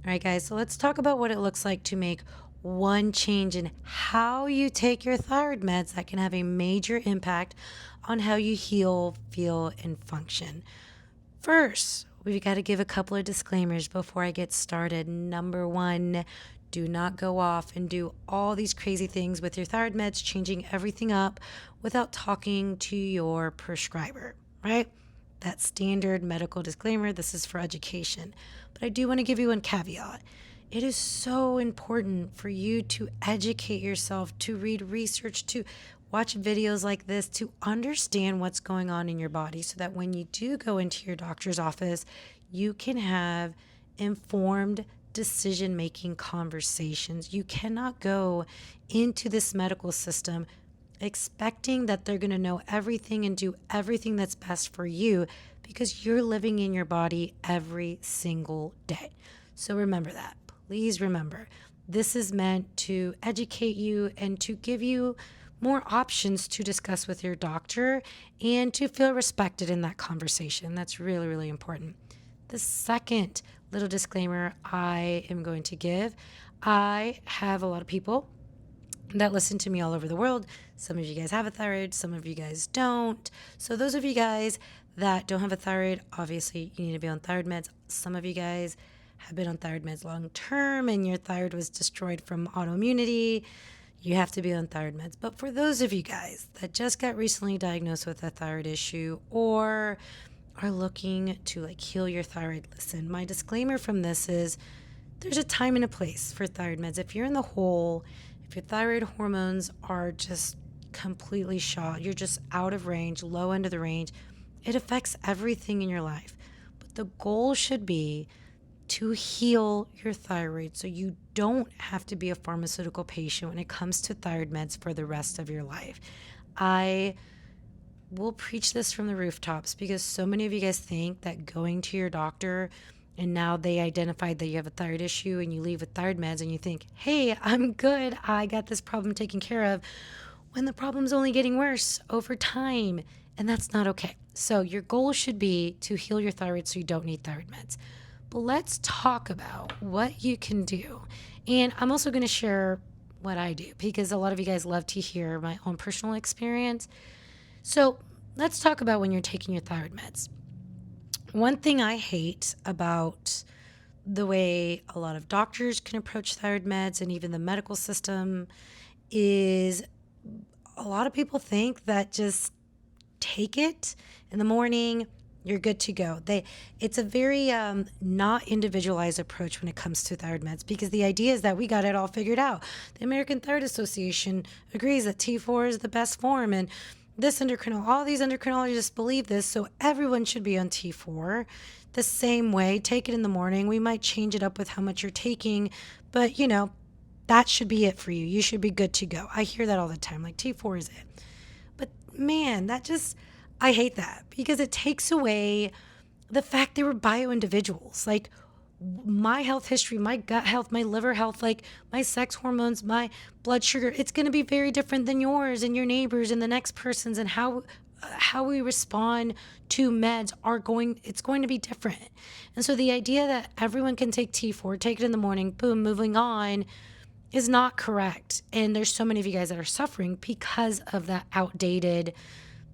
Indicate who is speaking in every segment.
Speaker 1: All right, guys, so let's talk about what it looks like to make one change in how you take your thyroid meds that can have a major impact on how you heal, feel, and function. First, we've got to give a couple of disclaimers before I get started. Number one, do not go off and do all these crazy things with your thyroid meds, changing everything up without talking to your prescriber, right? That standard medical disclaimer. This is for education. But I do want to give you one caveat. It is so important for you to educate yourself, to read research, to watch videos like this, to understand what's going on in your body so that when you do go into your doctor's office, you can have informed decision making conversations. You cannot go into this medical system expecting that they're going to know everything and do everything that's best for you because you're living in your body every single day. So remember that. Please remember, this is meant to educate you and to give you more options to discuss with your doctor and to feel respected in that conversation. That's really, really important. The second little disclaimer I am going to give, I have a lot of people that listen to me all over the world. Some of you guys have a thyroid, some of you guys don't. So those of you guys that don't have a thyroid, obviously you need to be on thyroid meds. Some of you guys have been on thyroid meds long term and your thyroid was destroyed from autoimmunity. You have to be on thyroid meds. But for those of you guys that just got recently diagnosed with a thyroid issue or are looking to heal your thyroid, listen, my disclaimer from this is there's a time and a place for thyroid meds. If you're in the hole, if your thyroid hormones are just completely shot, you're just out of range, low end of the range, it affects everything in your life. But the goal should be to heal your thyroid so you don't have to be a pharmaceutical patient when it comes to thyroid meds for the rest of your life. I will preach this from the rooftops because so many of you guys think that going to your doctor and now they identified that you have a thyroid issue and you leave with thyroid meds and you think, hey, I'm good, I got this problem taken care of, when the problem's only getting worse over time. And that's not okay. So your goal should be to heal your thyroid so you don't need thyroid meds. But let's talk about what you can do. And I'm also going to share what I do because a lot of you guys love to hear my own personal experience. So let's talk about when you're taking your thyroid meds. One thing I hate about the way a lot of doctors can approach thyroid meds and even the medical system is a lot of people think that just take it in the morning, you're good to go. It's a very not individualized approach when it comes to thyroid meds because the idea is that we got it all figured out. The American Thyroid Association agrees that T4 is the best form, and all these endocrinologists believe this, so everyone should be on T4 the same way. Take it in the morning. We might change it up with how much you're taking, but that should be it for you. You should be good to go. I hear that all the time, like T4 is it. But man, I hate that because it takes away the fact they were bio individuals. Like my health history, my gut health, my liver health, like my sex hormones, my blood sugar, it's going to be very different than yours and your neighbors and the next person's, and how we respond to meds it's going to be different. And so the idea that everyone can take T4, take it in the morning, boom, moving on, is not correct. And there's so many of you guys that are suffering because of that outdated,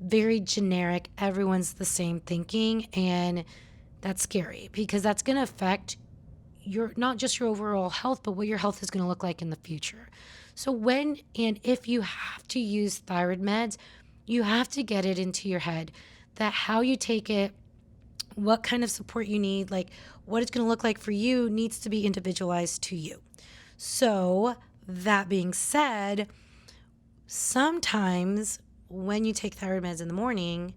Speaker 1: very generic, everyone's the same thinking. And that's scary because that's going to affect not just your overall health, but what your health is going to look like in the future. So when and if you have to use thyroid meds, you have to get it into your head that how you take it, what kind of support you need, like what it's going to look like for you needs to be individualized to you. So that being said, sometimes when you take thyroid meds in the morning,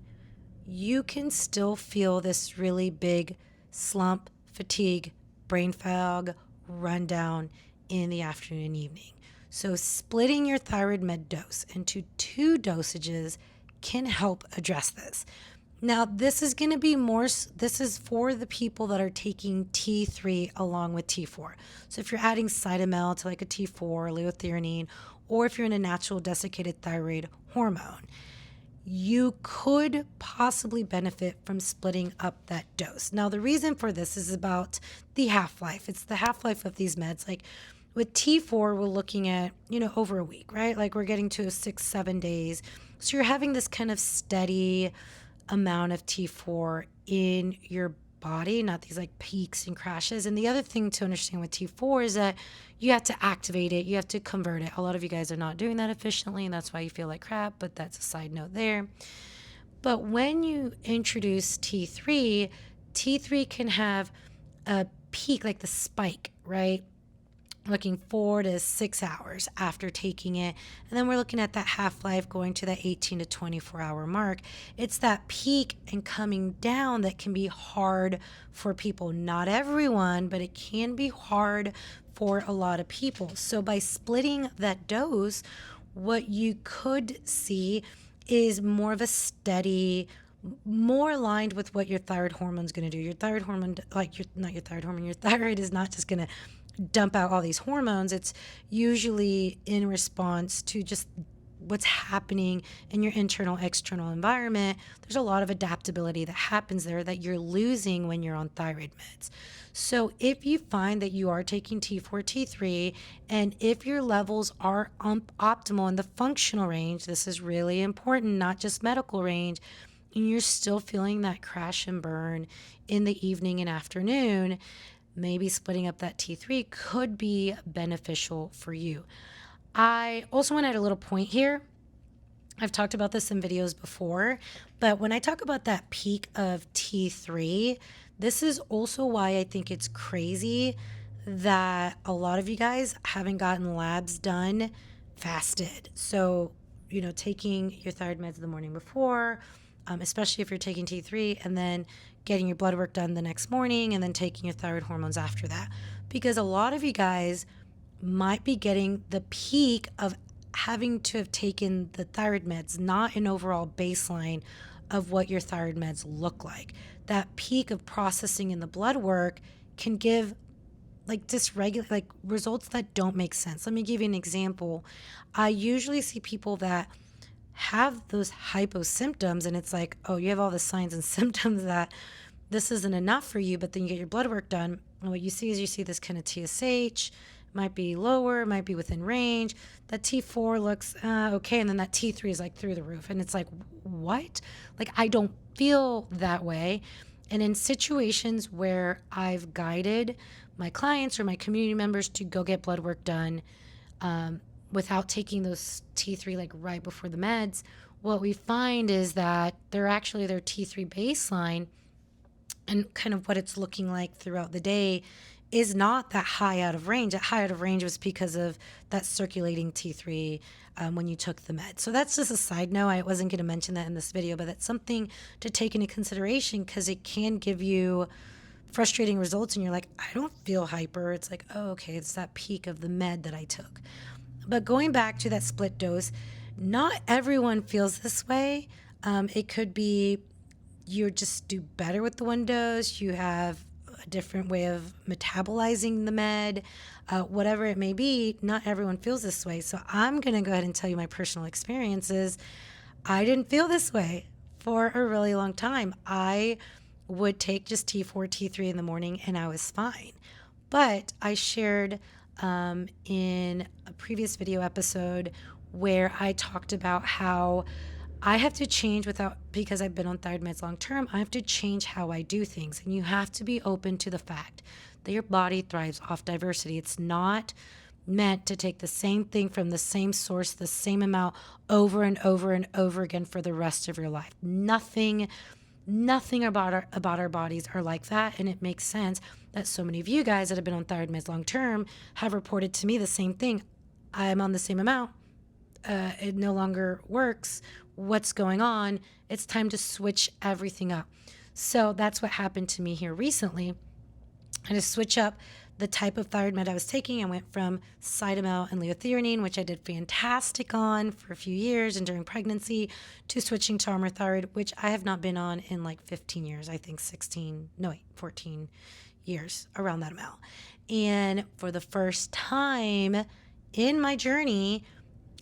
Speaker 1: you can still feel this really big slump, fatigue, brain fog, rundown in the afternoon and evening. So splitting your thyroid med dose into 2 dosages can help address this. Now, this is for the people that are taking T3 along with T4. So if you're adding cytomel to like a T4, liothyronine, or if you're in a natural desiccated thyroid hormone, you could possibly benefit from splitting up that dose. Now, the reason for this is about the half-life. It's the half-life of these meds. Like with T4, we're looking at, over a week, right? Like we're getting to 6-7 days. So you're having this kind of steady amount of T4 in your body, not these like peaks and crashes. And the other thing to understand with T4 is that you have to activate it, you have to convert it. A lot of you guys are not doing that efficiently, and that's why you feel like crap, but that's a side note there. But when you introduce T3, T3 can have a peak, like the spike, right? Looking 4 to 6 hours after taking it. And then we're looking at that half-life going to that 18 to 24 hour mark. It's that peak and coming down that can be hard for people. Not everyone, but it can be hard for a lot of people. So by splitting that dose, what you could see is more of a steady, more aligned with what your thyroid hormone is going to do. Your thyroid hormone, not your thyroid hormone, your thyroid is not just going to dump out all these hormones. It's usually in response to just what's happening in your internal external environment. There's a lot of adaptability that happens there that you're losing when you're on thyroid meds. So if you find that you are taking T4, T3, and if your levels are optimal in the functional range, this is really important, not just medical range, and you're still feeling that crash and burn in the evening and afternoon, maybe splitting up that T3 could be beneficial for you. I also want to add a little point here. I've talked about this in videos before, but when I talk about that peak of T3, this is also why I think it's crazy that a lot of you guys haven't gotten labs done fasted. So, taking your thyroid meds the morning before, especially if you're taking T3, and then getting your blood work done the next morning, and then taking your thyroid hormones after that. Because a lot of you guys might be getting the peak of having to have taken the thyroid meds, not an overall baseline of what your thyroid meds look like. That peak of processing in the blood work can give dysregulate results that don't make sense. Let me give you an example. I usually see people that have those hypo symptoms, and it's like, oh, you have all the signs and symptoms that this isn't enough for you, but then you get your blood work done, and what you see is this kind of TSH might be lower, might be within range. That T4 looks okay, and then that T3 is like through the roof, and it's like, what? Like, I don't feel that way. And in situations where I've guided my clients or my community members to go get blood work done without taking those T3 like right before the meds, what we find is that they're actually their T3 baseline and kind of what it's looking like throughout the day is not that high out of range. That high out of range was because of that circulating T3 when you took the med. So that's just a side note. I wasn't going to mention that in this video, but that's something to take into consideration because it can give you frustrating results and you're like, I don't feel hyper. It's like, oh, okay, it's that peak of the med that I took. But going back to that split dose, not everyone feels this way. It could be you just do better with the one dose. You have a different way of metabolizing the med, whatever it may be. Not everyone feels this way. So I'm going to go ahead and tell you my personal experiences. I didn't feel this way for a really long time. I would take just T4, T3 in the morning and I was fine. But I shared in a previous video episode where I talked about how I have to change because I've been on thyroid meds long term, I have to change how I do things. And you have to be open to the fact that your body thrives off diversity. It's not meant to take the same thing from the same source, the same amount over and over and over again for the rest of your life. Nothing about our bodies are like that. And it makes sense that so many of you guys that have been on thyroid meds long term have reported to me the same thing. I'm on the same amount. It no longer works. What's going on? It's time to switch everything up. So that's what happened to me here recently. I just switch up the type of thyroid med I was taking. I went from Cytomel and leothreonine, which I did fantastic on for a few years and during pregnancy, to switching to Armour Thyroid, which I have not been on in like 15 years. I think 14 years, around that amount. And for the first time in my journey,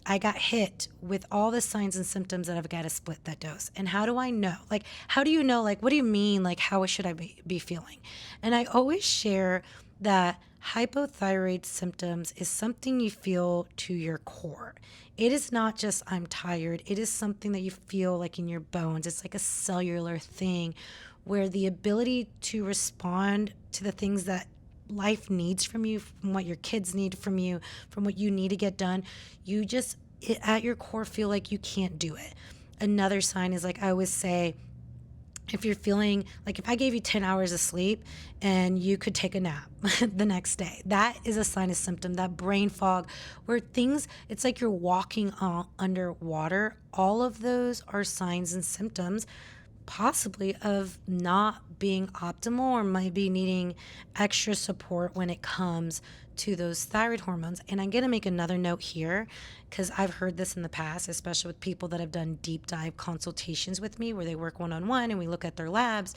Speaker 1: I got hit with all the signs and symptoms that I've got to split that dose. And how do I know? Like, how do you know? Like, what do you mean? Like, how should I be feeling? And I always share that hypothyroid symptoms is something you feel to your core. It is not just I'm tired, it is something that you feel like in your bones. It's like a cellular thing where the ability to respond to the things that life needs from you, from what your kids need from you, from what you need to get done, you just at your core feel like you can't do it. Another sign is, like I always say, if you're feeling like, if I gave you 10 hours of sleep and you could take a nap the next day, that is a sign, of symptom. That brain fog where things, it's like you're walking underwater. All of those are signs and symptoms possibly of not being optimal, or might be needing extra support when it comes to those thyroid hormones. And I'm going to make another note here because I've heard this in the past, especially with people that have done deep dive consultations with me where they work one on one and we look at their labs.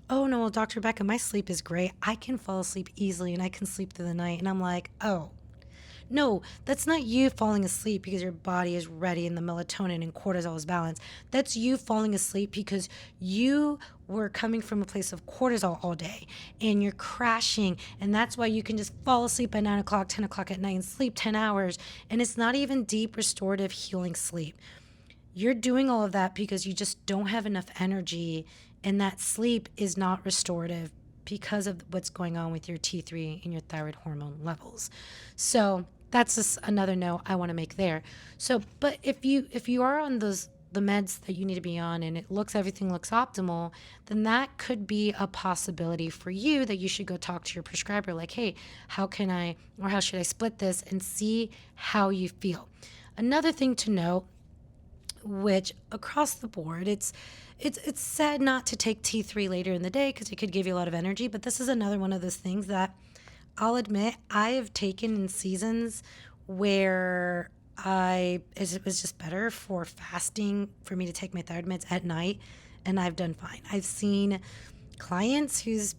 Speaker 1: Oh no, well, Dr. Becca, my sleep is great. I can fall asleep easily and I can sleep through the night. And I'm like, oh, no, that's not you falling asleep because your body is ready and the melatonin and cortisol is balanced. That's you falling asleep because you were coming from a place of cortisol all day and you're crashing. And that's why you can just fall asleep at 9 o'clock, 10 o'clock at night and sleep 10 hours. And it's not even deep, restorative, healing sleep. You're doing all of that because you just don't have enough energy, and that sleep is not restorative because of what's going on with your T3 and your thyroid hormone levels. So that's just another note I want to make there. So, but if you are on the meds that you need to be on and everything looks optimal, then that could be a possibility for you that you should go talk to your prescriber, like, hey, how should I split this, and see how you feel. Another thing to note, which across the board, it's said not to take T3 later in the day because it could give you a lot of energy, but this is another one of those things that I'll admit I have taken in seasons where it was just better for fasting for me to take my thyroid meds at night, and I've done fine. I've seen clients who's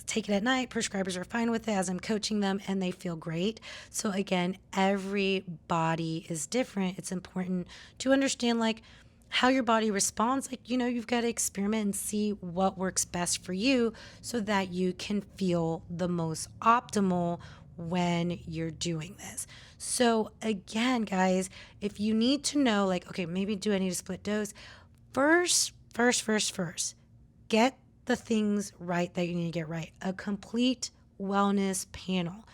Speaker 1: take it at night. Prescribers are fine with it as I'm coaching them and they feel great. So again, every body is different. It's important to understand like how your body responds. Like, you've got to experiment and see what works best for you so that you can feel the most optimal when you're doing this. So again, guys, if you need to know, like, okay, maybe do I need to split dose? First, get the things right that you need to get right. A complete wellness panel.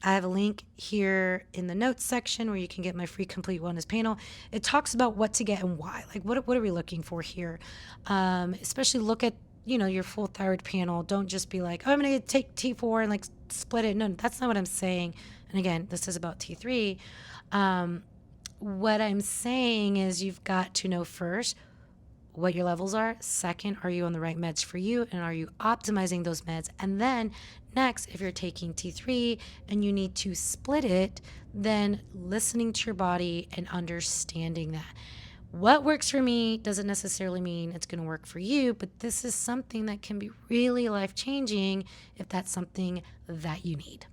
Speaker 1: I have a link here in the notes section where you can get my free complete wellness panel. It talks about what to get and why. Like, what are we looking for here? Especially look at, your full thyroid panel. Don't just be like, oh, I'm going to take T4 and like split it. No, that's not what I'm saying. And again, this is about T3. What I'm saying is you've got to know first what your levels are. Second, are you on the right meds for you, and are you optimizing those meds? And then next, if you're taking T3 and you need to split it, then listening to your body and understanding that what works for me doesn't necessarily mean it's going to work for you, but this is something that can be really life-changing if that's something that you need.